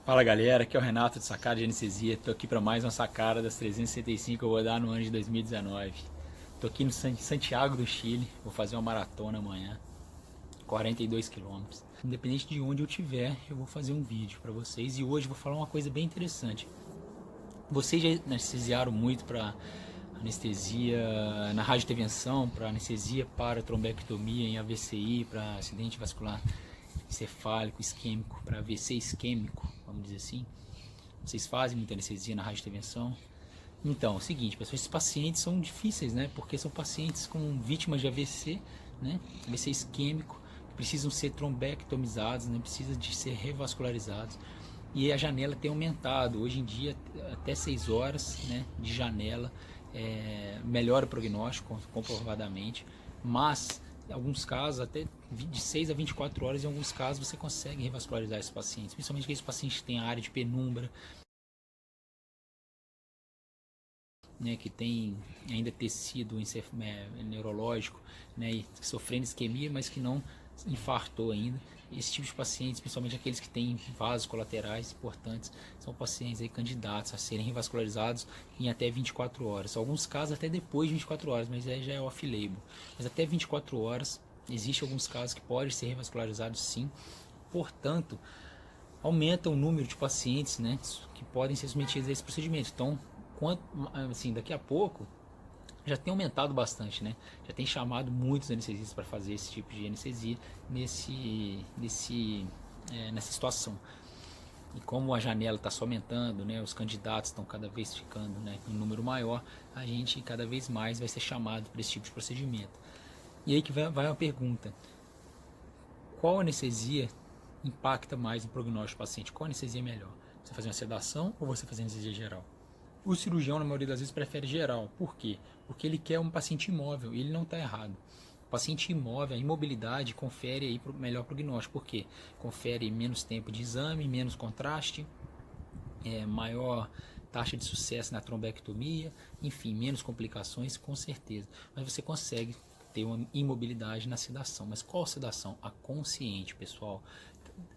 Fala galera, aqui é o Renato de Sacada de Anestesia. Tô aqui para mais uma sacada das 365 que eu vou dar no ano de 2019. Tô aqui no Santiago do Chile, vou fazer uma maratona amanhã, 42 quilômetros. Independente de onde eu estiver, eu vou fazer um vídeo para vocês e hoje eu vou falar uma coisa bem interessante. Vocês já anestesiaram muito para anestesia na radiotervenção, para anestesia para trombectomia em AVCI, para acidente vascular encefálico, isquêmico, para AVC isquêmico, vamos dizer assim. Vocês fazem muita anestesia na radiotervenção? Então, é o seguinte, pessoal, esses pacientes são difíceis, né? Porque são pacientes com vítimas de AVC, né? AVC isquêmico, que precisam ser trombectomizados, né? Precisam de ser revascularizados. E a janela tem aumentado. Hoje em dia, até 6 horas, né, de janela melhora o prognóstico, comprovadamente. Mas, em alguns casos, até de 6 a 24 horas, em alguns casos, você consegue revascularizar esses pacientes. Principalmente aqueles pacientes que têm área de penumbra, né, que tem ainda tecido neurológico, né, sofrendo isquemia, mas que não infartou ainda. Esse tipo de pacientes, principalmente aqueles que têm vasos colaterais importantes, são pacientes aí candidatos a serem revascularizados em até 24 horas. Alguns casos até depois de 24 horas, mas aí já é off-label. Mas até 24 horas, existem alguns casos que podem ser revascularizados sim. Portanto, aumenta o número de pacientes, né, que podem ser submetidos a esse procedimento. Então, assim, daqui a pouco já tem aumentado bastante, né? Já tem chamado muitos anestesistas para fazer esse tipo de anestesia nessa situação. E como a janela está só aumentando, né, os candidatos estão cada vez ficando, né, em um número maior, a gente cada vez mais vai ser chamado para esse tipo de procedimento. E aí que vai uma pergunta: qual anestesia impacta mais no prognóstico do paciente? Qual anestesia é melhor? Você fazer uma sedação ou você fazer anestesia geral? O cirurgião, na maioria das vezes, prefere geral. Por quê? Porque ele quer um paciente imóvel e ele não está errado. O paciente imóvel, a imobilidade, confere aí melhor prognóstico. Por quê? Confere menos tempo de exame, menos contraste, maior taxa de sucesso na trombectomia, enfim, menos complicações, com certeza. Mas você consegue ter uma imobilidade na sedação. Mas qual sedação? A consciente, pessoal.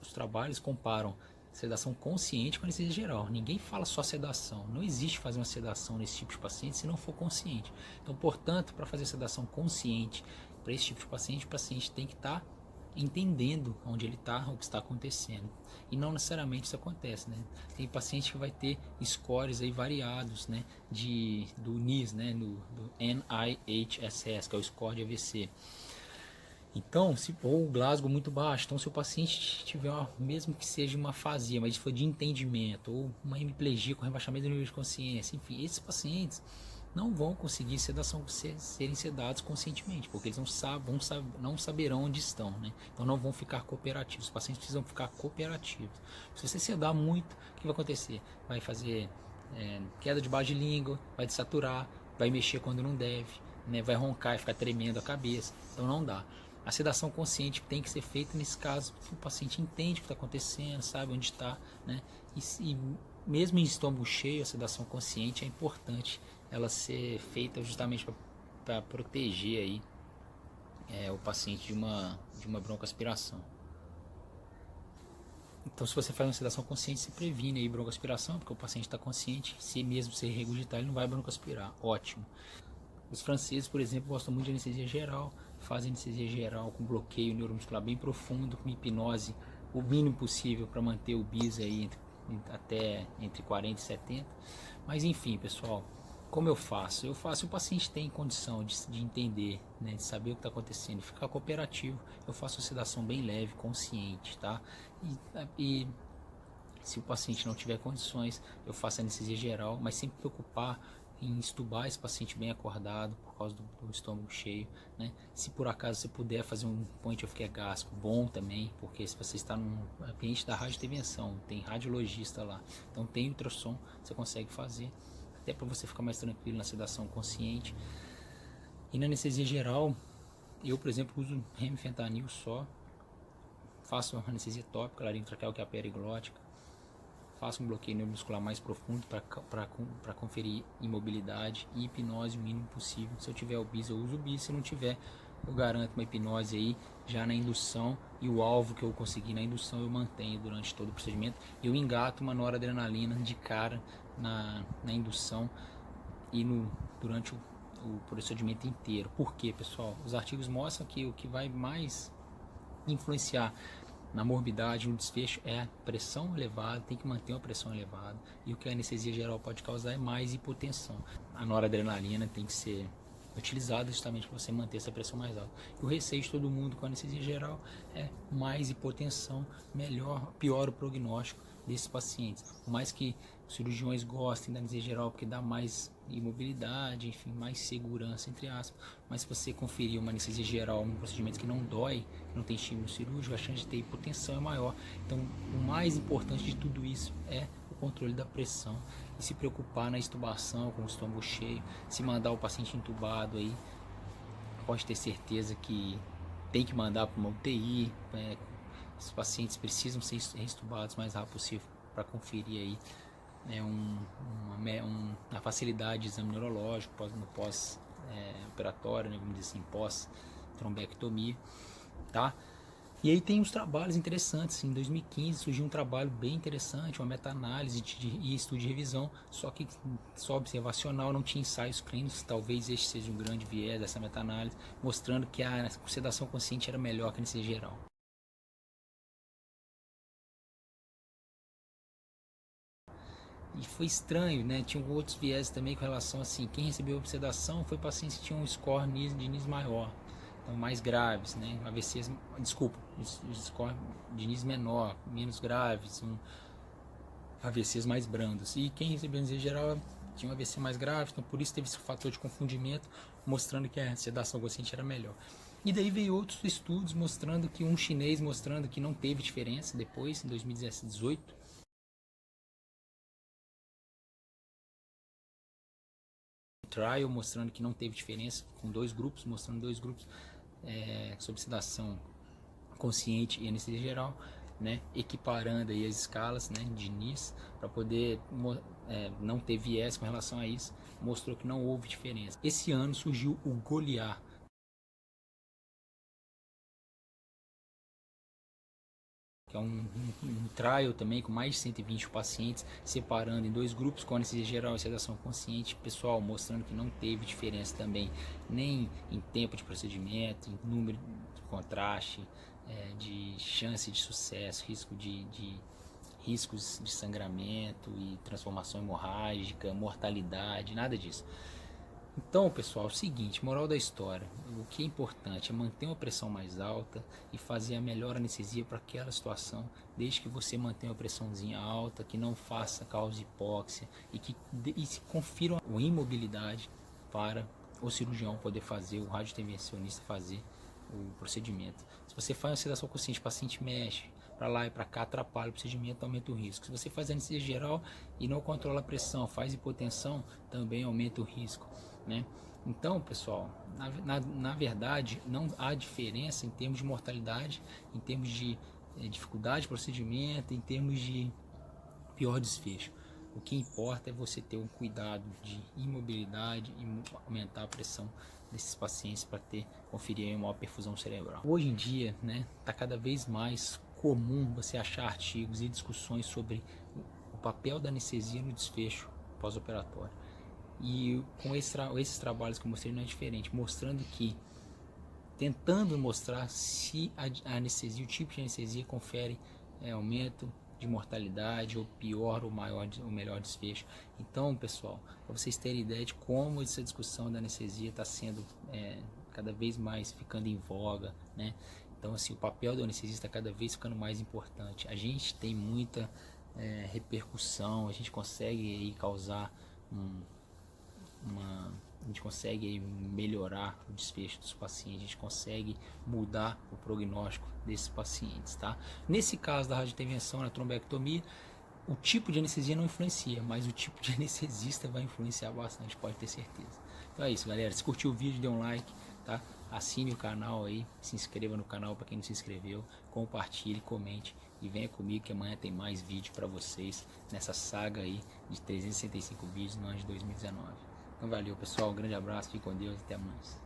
Os trabalhos comparam sedação consciente com anestesia geral. Ninguém fala só sedação. Não existe fazer uma sedação nesse tipo de paciente se não for consciente. Então, portanto, para fazer sedação consciente para esse tipo de paciente, o paciente tem que estar entendendo onde ele está, o que está acontecendo. E não necessariamente isso acontece, né? Tem paciente que vai ter scores aí variados, né? Do NIS, né? Do NIHSS, que é o score de AVC. Então, se ou o Glasgow muito baixo, então se o paciente tiver, mesmo que seja uma afasia, mas for de entendimento, ou uma hemiplegia com rebaixamento do nível de consciência, enfim, esses pacientes não vão conseguir serem sedados conscientemente, porque eles não saberão onde estão, né? Então não vão ficar cooperativos, os pacientes precisam ficar cooperativos. Se você sedar muito, o que vai acontecer? Vai fazer queda de base de língua, vai desaturar, vai mexer quando não deve, né? Vai roncar e ficar tremendo a cabeça, então não dá. A sedação consciente tem que ser feita nesse caso, se o paciente entende o que está acontecendo, sabe onde está, né? E mesmo em estômago cheio, a sedação consciente é importante ela ser feita justamente para proteger aí, o paciente de uma broncoaspiração. Então, se você faz uma sedação consciente, você previne aí broncoaspiração, porque o paciente está consciente, se mesmo se regurgitar, ele não vai broncoaspirar. Ótimo. Os franceses, por exemplo, gostam muito de anestesia geral, fazem anestesia geral com bloqueio neuromuscular bem profundo, com hipnose o mínimo possível para manter o bis aí até entre 40 e 70. Mas enfim, pessoal, como eu faço? Eu faço, se o paciente tem condição de entender, né, de saber o que está acontecendo, ficar cooperativo, eu faço a sedação bem leve, consciente, tá? E se o paciente não tiver condições, eu faço anestesia geral, mas sempre preocupar em estubar esse paciente bem acordado por causa do estômago cheio, né? Se por acaso você puder fazer um point of care gástrico, bom também, porque se você está no ambiente da radiotervenção, tem radiologista lá, então tem ultrassom, você consegue fazer, até para você ficar mais tranquilo na sedação consciente. E na anestesia geral, eu, por exemplo, uso remifentanil só, faço anestesia tópica, laringotraqueal, que é a periglótica, faço um bloqueio neuromuscular mais profundo para conferir imobilidade e hipnose o mínimo possível. Se eu tiver o bis, eu uso o bis. Se não tiver, eu garanto uma hipnose aí já na indução, e o alvo que eu consegui na indução eu mantenho durante todo o procedimento. Eu engato uma noradrenalina de cara na indução e durante o procedimento inteiro. Por quê, pessoal? Os artigos mostram que o que vai mais influenciar na morbidade, no desfecho, é a pressão elevada, tem que manter uma pressão elevada, e o que a anestesia geral pode causar é mais hipotensão. A noradrenalina tem que ser utilizada justamente para você manter essa pressão mais alta. E o receio de todo mundo com a anestesia geral é mais hipotensão, pior o prognóstico desses pacientes. Por mais que os cirurgiões gostem da anestesia geral porque dá mais imobilidade, enfim, mais segurança, entre aspas, mas se você conferir uma anestesia geral num procedimento que não dói, não tem estímulo cirúrgico, a chance de ter hipotensão é maior. Então, o mais importante de tudo isso é o controle da pressão e se preocupar na extubação com o estômago cheio. Se mandar o paciente entubado aí, pode ter certeza que tem que mandar para uma UTI. Os pacientes precisam ser reestubados o mais rápido possível para conferir aí a facilidade de exame neurológico no pós-operatório, vamos dizer assim, pós-trombectomia, tá? E aí tem uns trabalhos interessantes. Em 2015 surgiu um trabalho bem interessante, uma meta-análise e estudo de revisão, só que só observacional, não tinha ensaios clínicos. Talvez este seja um grande viés dessa meta-análise, mostrando que a sedação consciente era melhor que a anestesia geral. E foi estranho, né? Tinha outros viés também com relação assim, quem recebeu sedação foi pacientes que tinham um score de NIS maior, então mais graves, né? AVCs, desculpa, score de NIS menor, menos graves, AVCs mais brandos. E quem recebeu em geral tinha um AVC mais grave, então por isso teve esse fator de confundimento, mostrando que a sedação consciente era melhor. E daí veio outros estudos mostrando que um chinês mostrando que não teve diferença depois, em 2018, trial mostrando que não teve diferença, com dois grupos, mostrando dois grupos sobre sedação consciente e anestesia geral, né, equiparando aí as escalas, né, de NIS para poder não ter viés com relação a isso, mostrou que não houve diferença. Esse ano surgiu o Goliath, que é um trial também com mais de 120 pacientes, separando em dois grupos com anestesia geral e sedação consciente, pessoal, mostrando que não teve diferença também, nem em tempo de procedimento, em número de contraste, de chance de sucesso, riscos de sangramento e transformação hemorrágica, mortalidade, nada disso. Então, pessoal, é o seguinte, moral da história, o que é importante é manter uma pressão mais alta e fazer a melhor anestesia para aquela situação, desde que você mantenha uma pressãozinha alta, que não faça cause hipóxia e se confira uma imobilidade para o cirurgião poder fazer, o radiointervencionista fazer o procedimento. Se você faz uma sedação consciente, o paciente mexe para lá e para cá, atrapalha o procedimento, aumenta o risco. Se você faz anestesia geral e não controla a pressão, faz hipotensão, também aumenta o risco, né? Então, pessoal, na verdade, não há diferença em termos de mortalidade, em termos de dificuldade de procedimento, em termos de pior desfecho. O que importa é você ter um cuidado de imobilidade e aumentar a pressão desses pacientes para conferir uma maior perfusão cerebral. Hoje em dia, né, tá cada vez mais comum você achar artigos e discussões sobre o papel da anestesia no desfecho pós-operatório. E com esses trabalhos que eu mostrei não é diferente, mostrando que, tentando mostrar se a anestesia, o tipo de anestesia confere aumento de mortalidade, ou pior ou maior ou melhor desfecho. Então, pessoal, para vocês terem ideia de como essa discussão da anestesia está sendo cada vez mais ficando em voga, né? Então, assim, o papel do anestesista está cada vez ficando mais importante. A gente tem muita repercussão, a gente consegue aí causar a gente consegue melhorar o desfecho dos pacientes, a gente consegue mudar o prognóstico desses pacientes, tá? Nesse caso da radiointervenção na trombectomia, o tipo de anestesia não influencia, mas o tipo de anestesista vai influenciar bastante, pode ter certeza. Então é isso, galera. Se curtiu o vídeo, dê um like, tá? Assine o canal aí, se inscreva no canal para quem não se inscreveu, compartilhe, comente e venha comigo que amanhã tem mais vídeo para vocês nessa saga aí de 365 vídeos no ano de 2019. Então valeu, pessoal, um grande abraço, fique com Deus e até mais.